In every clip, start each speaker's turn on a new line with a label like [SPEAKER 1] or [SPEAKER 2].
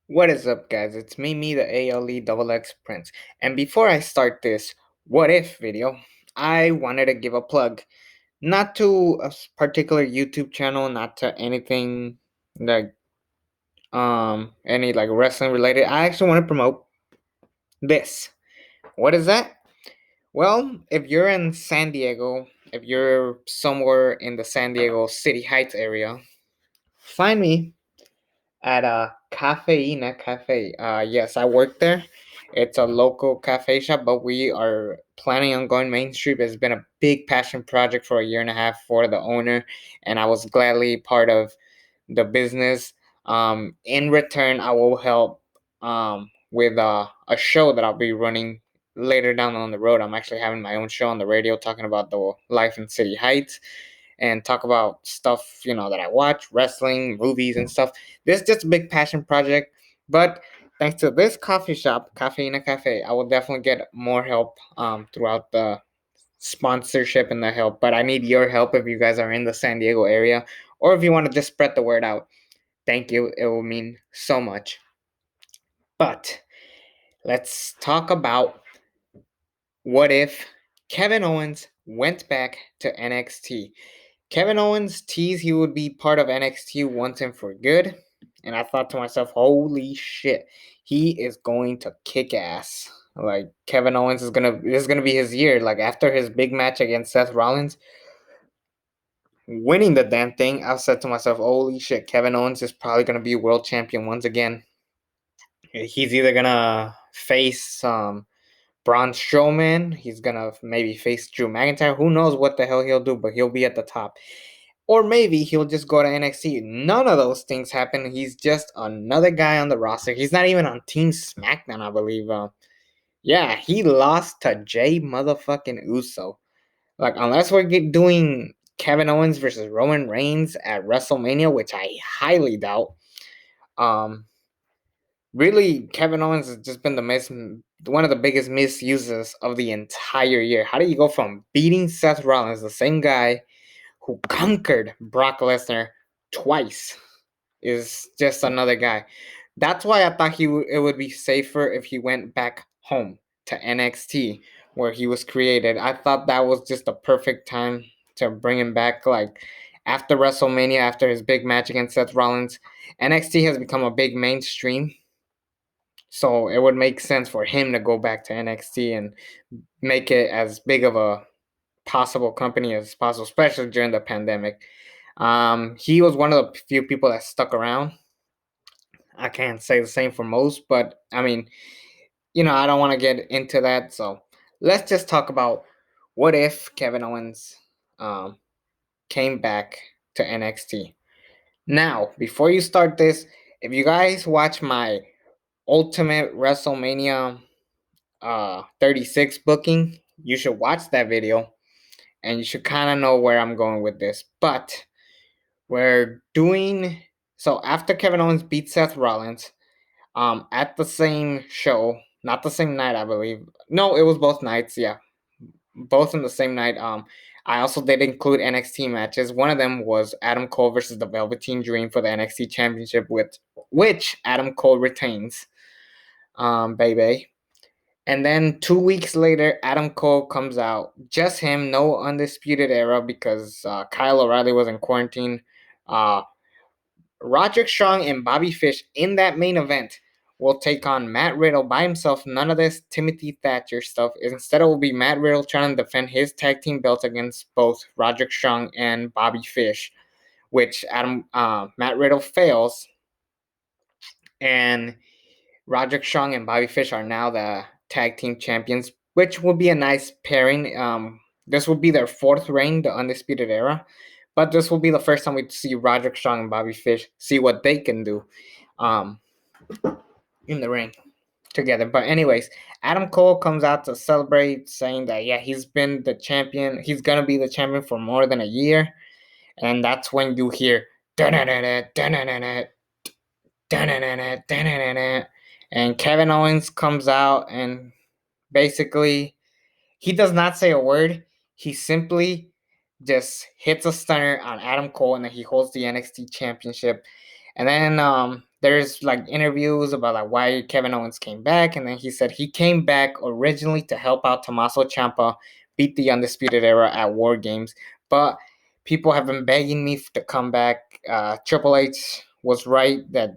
[SPEAKER 1] What is up, guys? It's me, the ALE double X Prince. And before I start this what if video, I wanted to give a plug, not to a particular YouTube channel, not to anything like any like wrestling related. I actually want to promote this. What is that? Well, if you're in San Diego, if you're somewhere in the San Diego City Heights area, find me at a Cafeina Cafe. Yes, I work there. It's a local cafe shop, but we are planning on going mainstream. It's been a big passion project for a year and a half for the owner, and I was gladly part of the business. In return, I will help with a show that I'll be running later down on the road. I'm actually having my own show on the radio talking about the life in City Heights and talk about stuff, that I watch, wrestling, movies, and stuff. This is just a big passion project, but thanks to this coffee shop, Cafe in a Cafe, I will definitely get more help throughout the sponsorship and the help. But I need your help if you guys are in the San Diego area or if you want to just spread the word out. Thank you. It will mean so much. But let's talk about what if Kevin Owens went back to NXT. Kevin Owens teased he would be part of NXT once and for good. And I thought to myself, holy shit, he is going to kick ass. Like Kevin Owens this is gonna be his year. Like after his big match against Seth Rollins, winning the damn thing, I said to myself, holy shit, Kevin Owens is probably gonna be world champion once again. He's either gonna face Braun Strowman, he's gonna maybe face Drew McIntyre. Who knows what the hell he'll do, but he'll be at the top. Or maybe he'll just go to NXT. None of those things happen. He's just another guy on the roster. He's not even on Team SmackDown, I believe. Yeah, he lost to Jay motherfucking Uso. Like, unless we're doing Kevin Owens versus Roman Reigns at WrestleMania, which I highly doubt. Um, really, Kevin Owens has just been one of the biggest misuses of the entire year. How do you go from beating Seth Rollins, the same guy who conquered Brock Lesnar twice, is just another guy. That's why I thought it would be safer if he went back home to NXT where he was created. I thought that was just the perfect time to bring him back. Like after WrestleMania, after his big match against Seth Rollins, NXT has become a big mainstream. So it would make sense for him to go back to NXT and make it as big of a possible company as possible, especially during the pandemic. He was one of the few people that stuck around. I can't say the same for most, but I mean, I don't want to get into that. So let's just talk about what if Kevin Owens um, came back to NXT. Now, before you start this, if you guys watch my Ultimate WrestleMania 36 booking, you should watch that video and you should kind of know where I'm going with this. But we're doing so after Kevin Owens beat Seth Rollins, at the same show, not the same night, I believe. No, it was both nights. Yeah, both in the same night. I also did include NXT matches. One of them was Adam Cole versus the Velveteen Dream for the NXT Championship, with which Adam Cole retains. Baby. And then 2 weeks later, Adam Cole comes out. Just him, no Undisputed Era because Kyle O'Reilly was in quarantine. Uh, Roderick Strong and Bobby Fish in that main event will take on Matt Riddle by himself. None of this Timothy Thatcher stuff. Instead, it will be Matt Riddle trying to defend his tag team belts against both Roderick Strong and Bobby Fish, which Matt Riddle fails, and Roderick Strong and Bobby Fish are now the tag team champions, which will be a nice pairing. This will be their fourth reign, the Undisputed Era. But this will be the first time we see Roderick Strong and Bobby Fish see what they can do um, in the ring together. But anyways, Adam Cole comes out to celebrate, saying that yeah, he's been the champion. He's gonna be the champion for more than a year, and that's when you hear and Kevin Owens comes out and basically he does not say a word. He simply just hits a stunner on Adam Cole and then he holds the NXT championship. And then there's like interviews about like why Kevin Owens came back, and then he said he came back originally to help out Tommaso Ciampa beat the Undisputed Era at WarGames, but people have been begging me to come back. Triple H was right that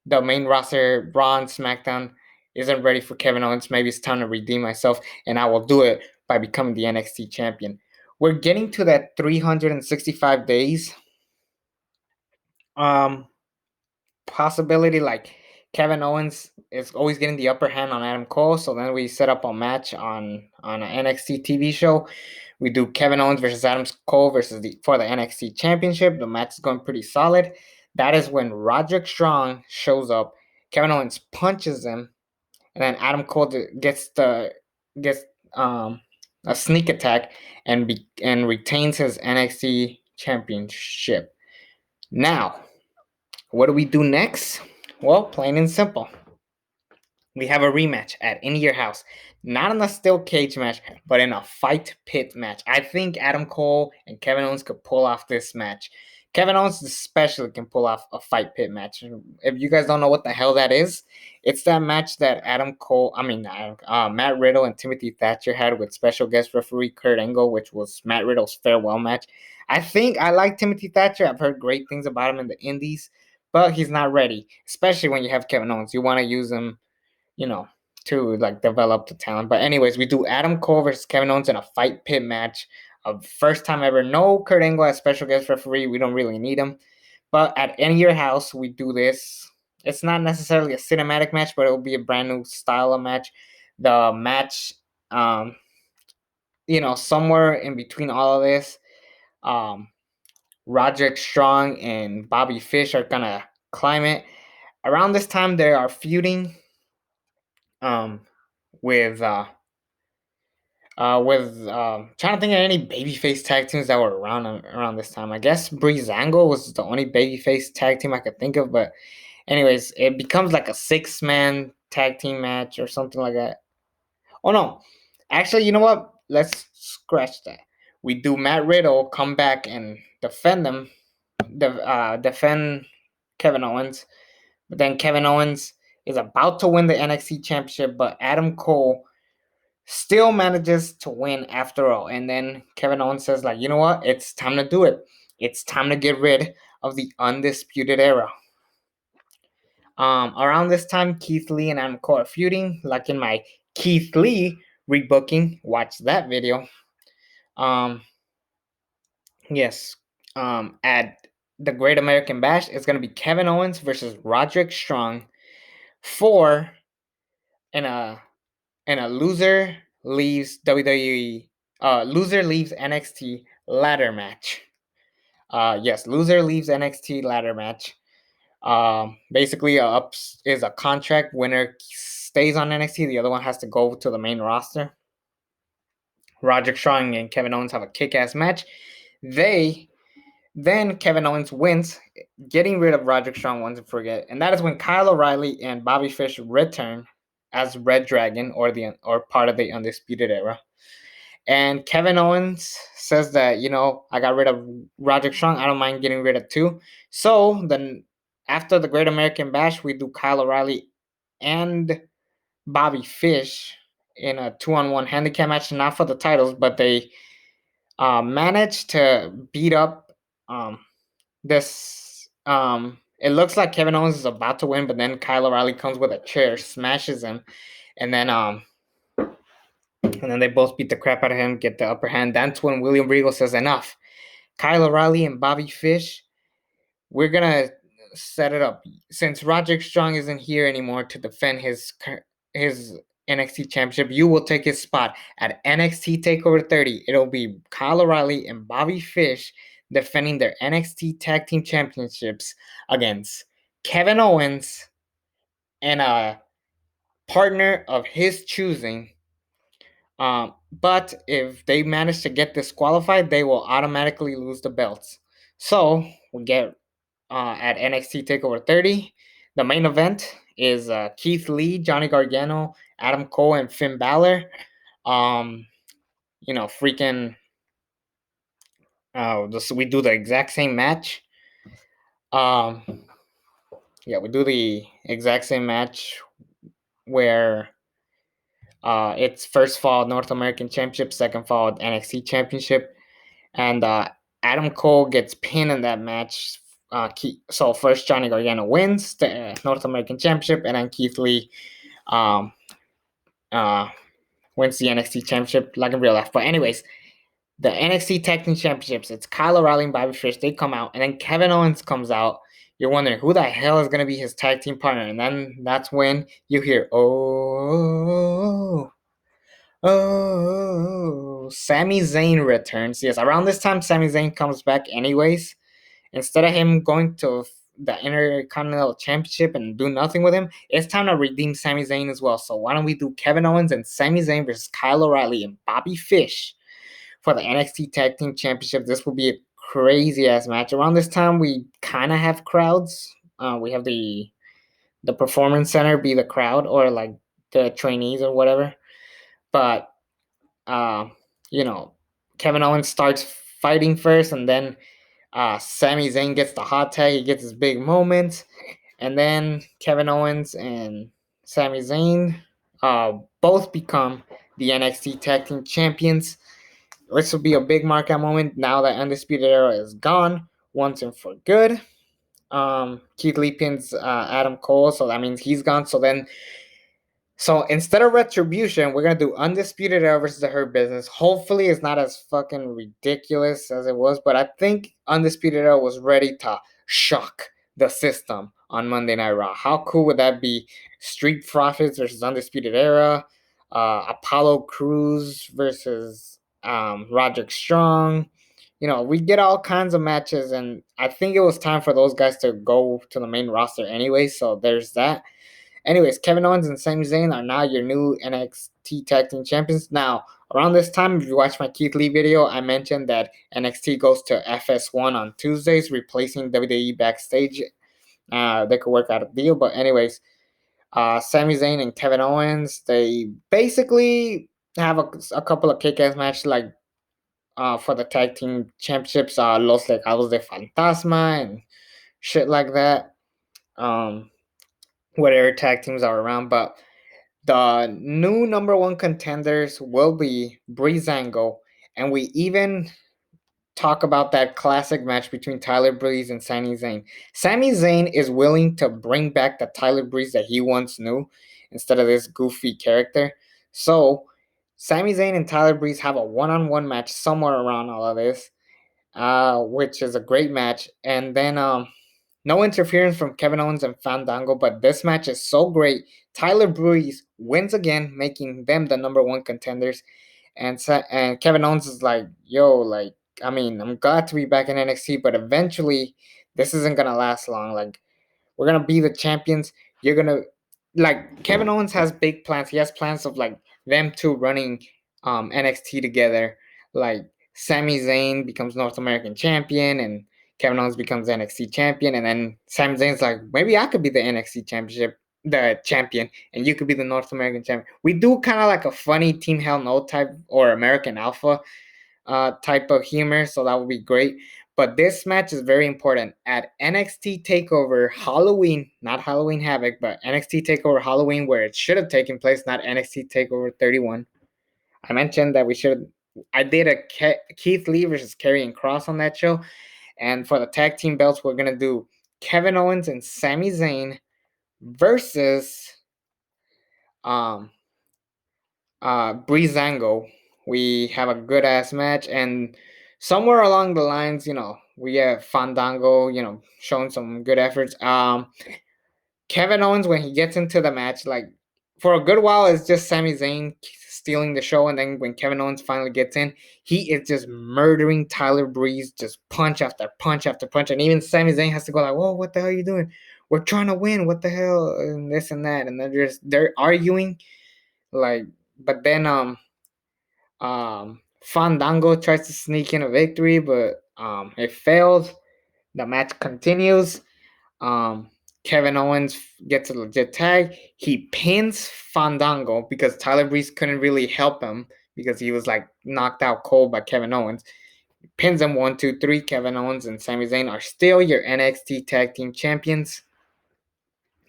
[SPEAKER 1] the main roster, Raw and SmackDown, isn't ready for Kevin Owens. Maybe it's time to redeem myself, and I will do it by becoming the NXT champion. We're getting to that 365 days possibility. Like Kevin Owens is always getting the upper hand on Adam Cole, so then we set up a match on an NXT TV show. We do Kevin Owens versus Adam Cole versus for the NXT Championship. The match is going pretty solid. That is when Roderick Strong shows up. Kevin Owens punches him, and then Adam Cole gets a sneak attack and retains his NXT Championship. Now, what do we do next? Well, plain and simple. We have a rematch at In Your House. Not in a steel cage match, but in a fight pit match. I think Adam Cole and Kevin Owens could pull off this match. Kevin Owens especially can pull off a fight pit match. If you guys don't know what the hell that is, it's that match that Matt Riddle and Timothy Thatcher had with special guest referee Kurt Angle, which was Matt Riddle's farewell match. I think I like Timothy Thatcher. I've heard great things about him in the indies, but he's not ready, especially when you have Kevin Owens. You want to use him, you know, to like develop the talent. But anyways, we do Adam Cole versus Kevin Owens in a fight pit match. First time ever. No Kurt Angle as special guest referee. We don't really need him. But at In Your House, we do this. It's not necessarily a cinematic match, but it will be a brand new style of match. The match, somewhere in between all of this, Roderick Strong and Bobby Fish are gonna climb it. Around this time, they are feuding with trying to think of any babyface tag teams that were around this time. I guess Breezango was the only babyface tag team I could think of, but anyways, it becomes like a 6-man tag team match or something like that. Oh no, actually, you know what? Let's scratch that. We do Matt Riddle come back and defend Kevin Owens, but then Kevin Owens is about to win the NXT Championship, but Adam Cole still manages to win after all. And then Kevin Owens says, like, you know what? It's time to do it. It's time to get rid of the Undisputed Era. Around this time, Keith Lee and Adam Cole are feuding, like in my Keith Lee rebooking. Watch that video. Yes. At the Great American Bash, it's gonna be Kevin Owens versus Roderick Strong for in a loser leaves WWE. Loser leaves NXT ladder match. Yes, loser leaves NXT ladder match. Basically, ups is a contract. Winner stays on NXT. The other one has to go to the main roster. Roderick Strong and Kevin Owens have a kick-ass match. Then Kevin Owens wins, getting rid of Roderick Strong once and forget. And that is when Kyle O'Reilly and Bobby Fish return as Red Dragon or part of the Undisputed Era. And Kevin Owens says that, I got rid of Roderick Strong. I don't mind getting rid of two. So then after the Great American Bash, we do Kyle O'Reilly and Bobby Fish in a 2-on-1 handicap match, not for the titles, but they managed to beat up this. It looks like Kevin Owens is about to win, but then Kyle O'Reilly comes with a chair, smashes him, and then they both beat the crap out of him, get the upper hand. That's when William Regal says, enough. Kyle O'Reilly and Bobby Fish, we're going to set it up. Since Roderick Strong isn't here anymore to defend his NXT championship, you will take his spot at NXT TakeOver 30. It'll be Kyle O'Reilly and Bobby Fish defending their NXT Tag Team Championships against Kevin Owens and a partner of his choosing. But if they manage to get disqualified, they will automatically lose the belts. So we get at NXT TakeOver 30. The main event is Keith Lee, Johnny Gargano, Adam Cole, and Finn Balor. Freaking. We do the exact same match. yeah, we do the exact same match where it's first fall North American Championship, second fall NXT Championship, and Adam Cole gets pinned in that match. So first Johnny Gargano wins the North American Championship, and then Keith Lee um, uh, wins the NXT Championship, like in real life. But anyways, the NXT Tag Team Championships, it's Kyle O'Reilly and Bobby Fish. They come out, and then Kevin Owens comes out. You're wondering who the hell is going to be his tag team partner, and then that's when you hear, oh, Sami Zayn returns. Yes, around this time, Sami Zayn comes back anyways. Instead of him going to the Intercontinental Championship and do nothing with him, it's time to redeem Sami Zayn as well. So why don't we do Kevin Owens and Sami Zayn versus Kyle O'Reilly and Bobby Fish for the NXT Tag Team Championship? This will be a crazy ass match. Around this time, we kind of have crowds. We have the performance center be the crowd, or like the trainees or whatever. But uh, you know, Kevin Owens starts fighting first, and then Sami Zayn gets the hot tag. He gets his big moment, and then Kevin Owens and Sami Zayn both become the NXT Tag Team Champions. This will be a big markout moment now that Undisputed Era is gone once and for good. Keith Lee pins Adam Cole, so that means he's gone. So instead of Retribution, we're gonna do Undisputed Era versus the Hurt Business. Hopefully, it's not as fucking ridiculous as it was, but I think Undisputed Era was ready to shock the system on Monday Night Raw. How cool would that be? Street Profits versus Undisputed Era, Apollo Crews versus Roderick Strong. We get all kinds of matches, and I think it was time for those guys to go to the main roster anyway. So there's that. Anyways, Kevin Owens and Sami Zayn are now your new NXT Tag Team Champions. Now, around this time, if you watch my Keith Lee video, I mentioned that NXT goes to FS1 on Tuesdays, replacing WWE Backstage. They could work out a deal. But anyways, Sami Zayn and Kevin Owens, they basically have a couple of kick-ass matches, like for the Tag Team Championships, Los Legados de Fantasma and shit like that. Whatever tag teams are around, but the new number one contenders will be Breezango, and we even talk about that classic match between Tyler Breeze and Sami Zayn. Sami Zayn is willing to bring back the Tyler Breeze that he once knew instead of this goofy character. So Sami Zayn and Tyler Breeze have a one-on-one match somewhere around all of this, which is a great match. And then no interference from Kevin Owens and Fandango, but this match is so great. Tyler Breeze wins again, making them the number one contenders. And Kevin Owens is like, yo, like, I mean, I'm glad to be back in NXT, but eventually this isn't gonna last long. Like, we're gonna be the champions. You're gonna like Kevin Owens has big plans. He has plans of like them two running NXT together. Like Sami Zayn becomes North American champion and Kevin Owens becomes NXT champion, and then Sami Zayn's like, maybe I could be the NXT championship, the champion, and you could be the North American champion. We do kind of like a funny Team Hell No type or American Alpha type of humor, so that would be great. But this match is very important. At NXT TakeOver Halloween, not Halloween Havoc, but NXT TakeOver Halloween, where it should have taken place, not NXT TakeOver 31. I mentioned that I did a Keith Lee versus Karrion Kross on that show. And for the tag team belts, we're going to do Kevin Owens and Sami Zayn versus um, Breezango. We have a good ass match, and somewhere along the lines, we have Fandango, showing some good efforts. Kevin Owens, when he gets into the match, like for a good while, it's just Sami Zayn stealing the show, and then when Kevin Owens finally gets in, he is just murdering Tyler Breeze, just punch after punch after punch, and even Sami Zayn has to go like, "Whoa, what the hell are you doing? We're trying to win. What the hell?" And this and that, and they're arguing, like. But then Fandango tries to sneak in a victory, but it fails. The match continues. Um, Kevin Owens gets a legit tag. He pins Fandango because Tyler Breeze couldn't really help him because he was like knocked out cold by Kevin Owens. Pins him 1, 2, 3. Kevin Owens and Sami Zayn are still your NXT Tag Team Champions.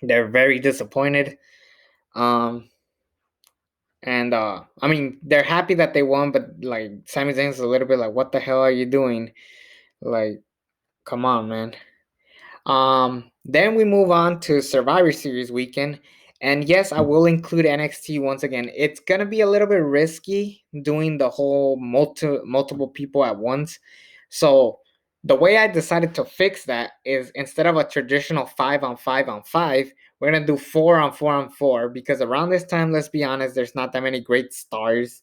[SPEAKER 1] They're very disappointed. Um, and I mean, they're happy that they won, but like Sami Zayn's a little bit like, what the hell are you doing? Like, come on, man. Then we move on to Survivor Series weekend. And yes, I will include NXT once again. It's gonna be a little bit risky doing the whole multiple people at once. So the way I decided to fix that is instead of a traditional 5-on-5-on-5, we're gonna do 4-on-4-on-4 because around this time, let's be honest, there's not that many great stars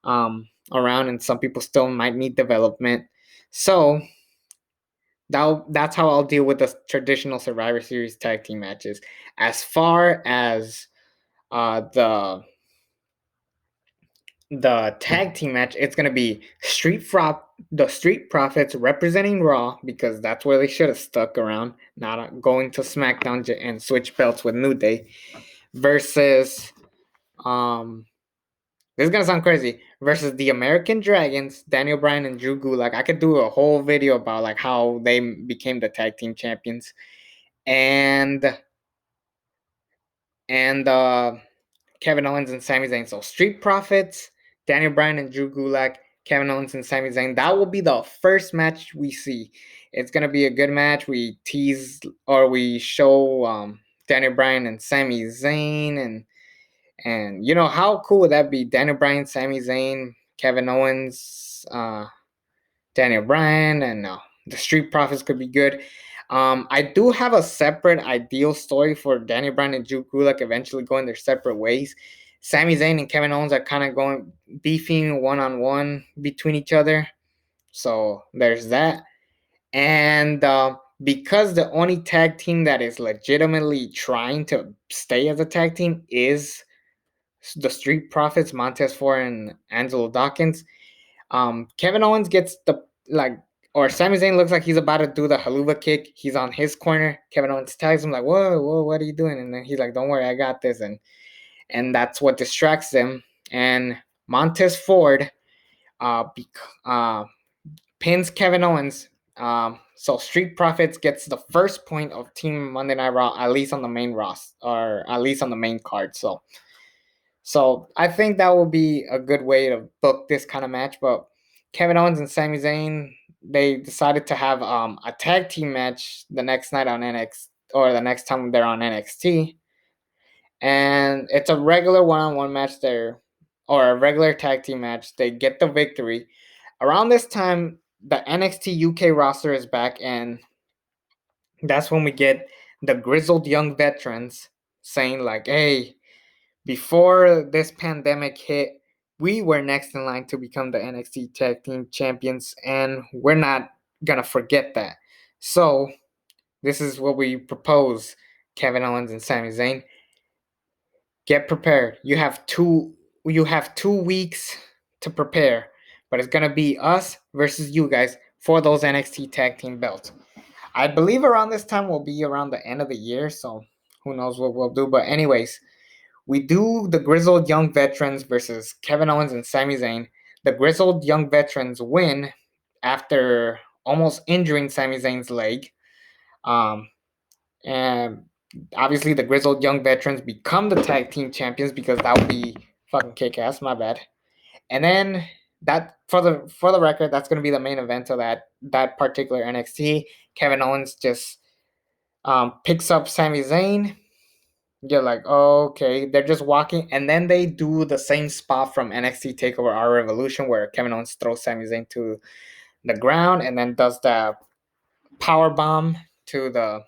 [SPEAKER 1] around, and some people still might need development. So that's how I'll deal with the traditional Survivor Series tag team matches. As far as the tag team match, it's gonna be the Street Profits representing Raw because that's where they should have stuck around, not going to SmackDown and switch belts with New Day versus um. This is gonna sound crazy. Versus the American Dragons, Daniel Bryan and Drew Gulak. I could do a whole video about like how they became the tag team champions. And and Kevin Owens and Sami Zayn. So Street Profits, Daniel Bryan and Drew Gulak, Kevin Owens and Sami Zayn. That will be the first match we see. It's gonna be a good match. We tease or we show Daniel Bryan and Sami Zayn, and you know how cool would that be? Daniel Bryan, Sami Zayn, Kevin Owens, Daniel Bryan, and the Street Profits could be good. I do have a separate ideal story for Daniel Bryan and Drew Gulak eventually going their separate ways. Sami Zayn and Kevin Owens are kind of going beefing one on one between each other. So there's that. And because the only tag team that is legitimately trying to stay as a tag team is the Street Profits, Montez Ford and Angelo Dawkins, Kevin Owens gets the like, or Sami Zayn looks like he's about to do the haluva kick. He's on his corner. Kevin Owens tags him like, "Whoa, whoa, what are you doing?" And then he's like, "Don't worry, I got this." And that's what distracts them. And Montez Ford, uh, pins Kevin Owens. So Street Profits gets the first point of Team Monday Night Raw, at least on the main roster, or at least on the main card. So I think that will be a good way to book this kind of match. But Kevin Owens and Sami Zayn, they decided to have a tag team match the next night on NXT, or the next time they're on NXT. And it's a regular one-on-one match there, or a regular tag team match. They get the victory. Around this time, the NXT UK roster is back, and that's when we get the grizzled young veterans saying like, "Hey, before this pandemic hit, we were next in line to become the NXT Tag Team Champions, and we're not gonna forget that." So this is what we propose, Kevin Owens and Sami Zayn. Get prepared. You have 2 weeks to prepare, but it's gonna be us versus you guys for those NXT Tag Team belts. I believe around this time will be around the end of the year, so who knows what we'll do. But anyways, we do the grizzled young veterans versus Kevin Owens and Sami Zayn. The grizzled young veterans win after almost injuring Sami Zayn's leg. Um, and obviously, the grizzled young veterans become the tag team champions because that would be fucking kick ass. My bad. And then that for the record, that's going to be the main event of that particular NXT. Kevin Owens just picks up Sami Zayn. You're like, oh, okay, they're just walking, and then they do the same spot from NXT Takeover Our Revolution, where Kevin Owens throws Sami Zayn to the ground, and then does the power bomb to the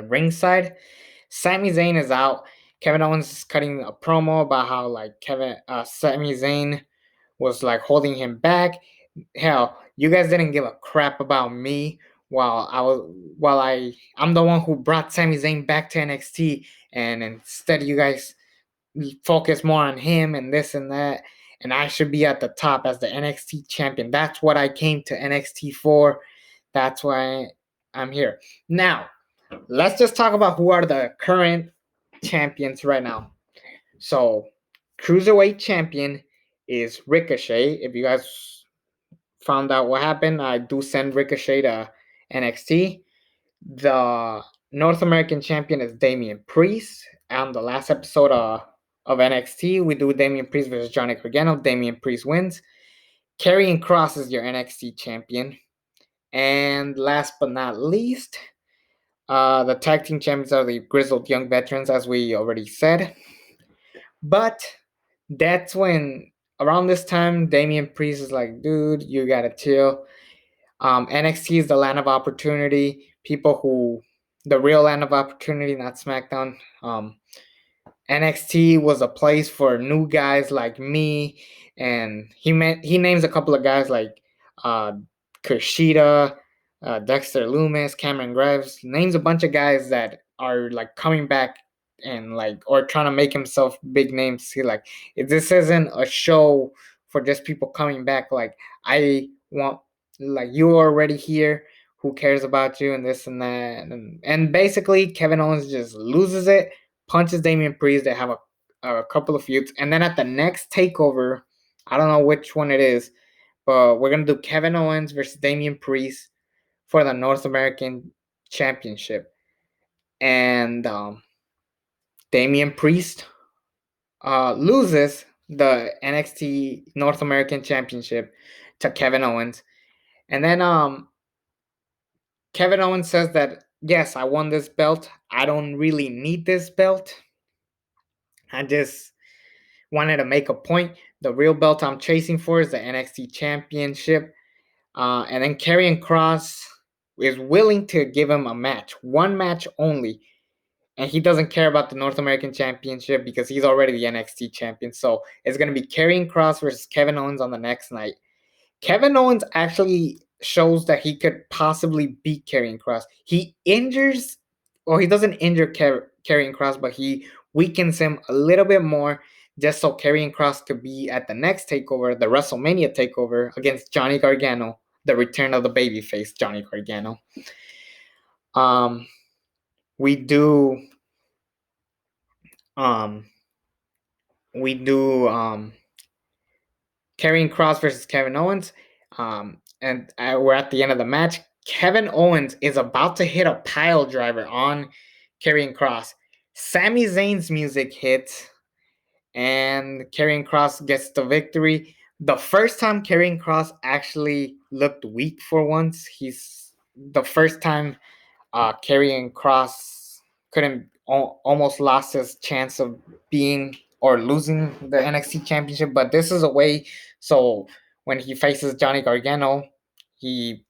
[SPEAKER 1] ringside. Sami Zayn is out. Kevin Owens is cutting a promo about how like Sami Zayn was like holding him back. Hell, you guys didn't give a crap about me I'm the one who brought Sami Zayn back to NXT, and instead you guys focus more on him and this and that, and I should be at the top as the NXT champion. That's what I came to NXT for. That's why I'm here. Now, let's just talk about who are the current champions right now. So, Cruiserweight champion is Ricochet. If you guys found out what happened, I do send Ricochet to NXT. The North American champion is Damian Priest. On the last episode of NXT, we do Damian Priest versus Johnny Gargano. Damian Priest wins. Karrion Kross is your NXT champion. And last but not least, the tag team champions are the Grizzled Young Veterans, as we already said. But that's when, around this time, Damian Priest is like, dude, you gotta chill. NXT is the land of opportunity. The real land of opportunity, not SmackDown. NXT was a place for new guys like me, and he names a couple of guys like uh, Kushida, Dexter Loomis, Cameron Grimes. Names a bunch of guys that are like coming back and like or trying to make himself big names. See, like this isn't a show for just people coming back. Like I want, like you're already here. Who cares about you and this and that and basically Kevin Owens just loses it, punches Damian Priest. They have a couple of feuds, and then at the next takeover, I don't know which one it is, but we're gonna do Kevin Owens versus Damian Priest for the North American Championship, and Damian Priest loses the NXT North American Championship to Kevin Owens, and then Kevin Owens says that yes, I won this belt. I don't really need this belt. I just wanted to make a point. The real belt I'm chasing for is the NXT Championship. And then Karrion Kross is willing to give him a match, one match only. And he doesn't care about the North American Championship because he's already the NXT champion. So it's going to be Karrion Kross versus Kevin Owens on the next night. Kevin Owens actually shows that he could possibly beat Karrion Kross. He injures, or he doesn't injure Karrion Kross, but he weakens him a little bit more just so Karrion Kross could be at the next takeover, the WrestleMania takeover against Johnny Gargano, the return of the babyface Johnny Gargano. Um, we do, um, we do Karrion Kross versus Kevin Owens. And we're at the end of the match. Kevin Owens is about to hit a pile driver on Karrion Kross. Sami Zayn's music hits, and Karrion Kross gets the victory. The first time Karrion Kross actually looked weak for once. He's the first time Karrion Kross couldn't almost lost his chance of being or losing the NXT championship. But this is a way so when he faces Johnny Gargano, he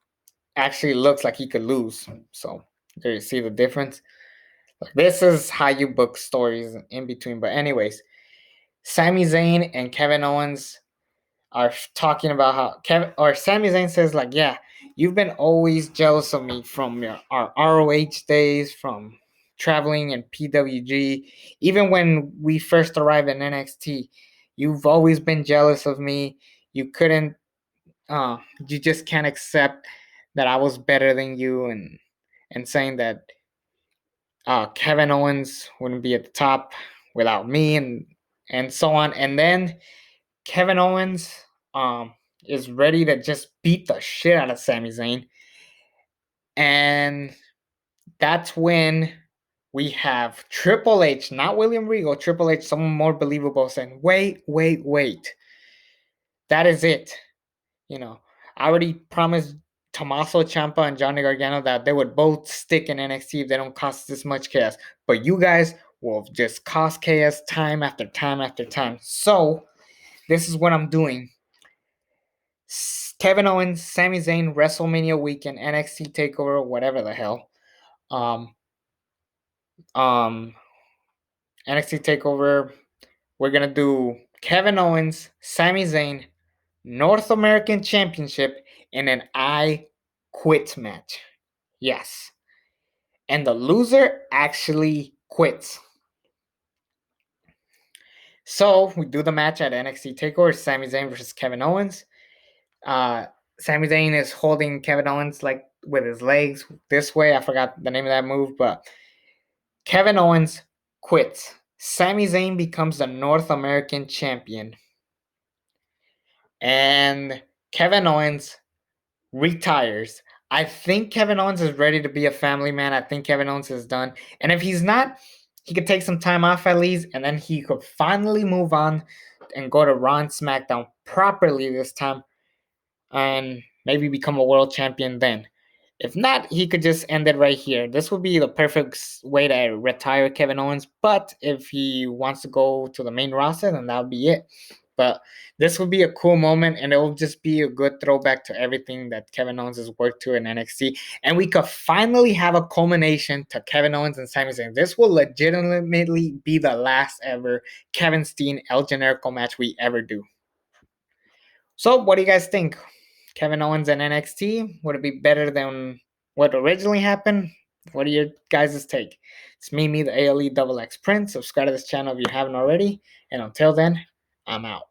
[SPEAKER 1] actually looks like he could lose. So there you see the difference. This is how you book stories in between. But anyways, Sami Zayn and Kevin Owens are talking about how Sami Zayn says like, yeah, you've been always jealous of me from our ROH days, from traveling in PWG, even when we first arrived in NXT. You've always been jealous of me. You couldn't, you just can't accept that I was better than you, and saying that Kevin Owens wouldn't be at the top without me, and so on. And then Kevin Owens is ready to just beat the shit out of Sami Zayn. And that's when we have Triple H, not William Regal, Triple H, someone more believable, saying, wait. That is it. You know, I already promised Tommaso Ciampa and Johnny Gargano that they would both stick in NXT if they don't cost this much chaos. But you guys will just cause chaos time after time after time. So this is what I'm doing. Kevin Owens, Sami Zayn, WrestleMania weekend, NXT Takeover, whatever the hell. Um, um, NXT Takeover. We're gonna do Kevin Owens, Sami Zayn, North American Championship in an I Quit match. Yes, and the loser actually quits. So we do the match at NXT Takeover: Sami Zayn versus Kevin Owens. Sami Zayn is holding Kevin Owens like with his legs this way. I forgot the name of that move, but Kevin Owens quits. Sami Zayn becomes the North American champion. And Kevin Owens retires. I think Kevin Owens is ready to be a family man. I think Kevin Owens is done. And if he's not, he could take some time off at least, and then he could finally move on and go to Raw and SmackDown properly this time and maybe become a world champion then. If not, he could just end it right here. This would be the perfect way to retire Kevin Owens. But if he wants to go to the main roster, then that would be it. But this would be a cool moment, and it will just be a good throwback to everything that Kevin Owens has worked to in NXT. And we could finally have a culmination to Kevin Owens and Sami Zayn. This will legitimately be the last ever Kevin Steen El Generico match we ever do. So, what do you guys think? Kevin Owens and NXT? Would it be better than what originally happened? What are your guys' take? It's me, the ALE Double X Prince. Subscribe to this channel if you haven't already. And until then, I'm out.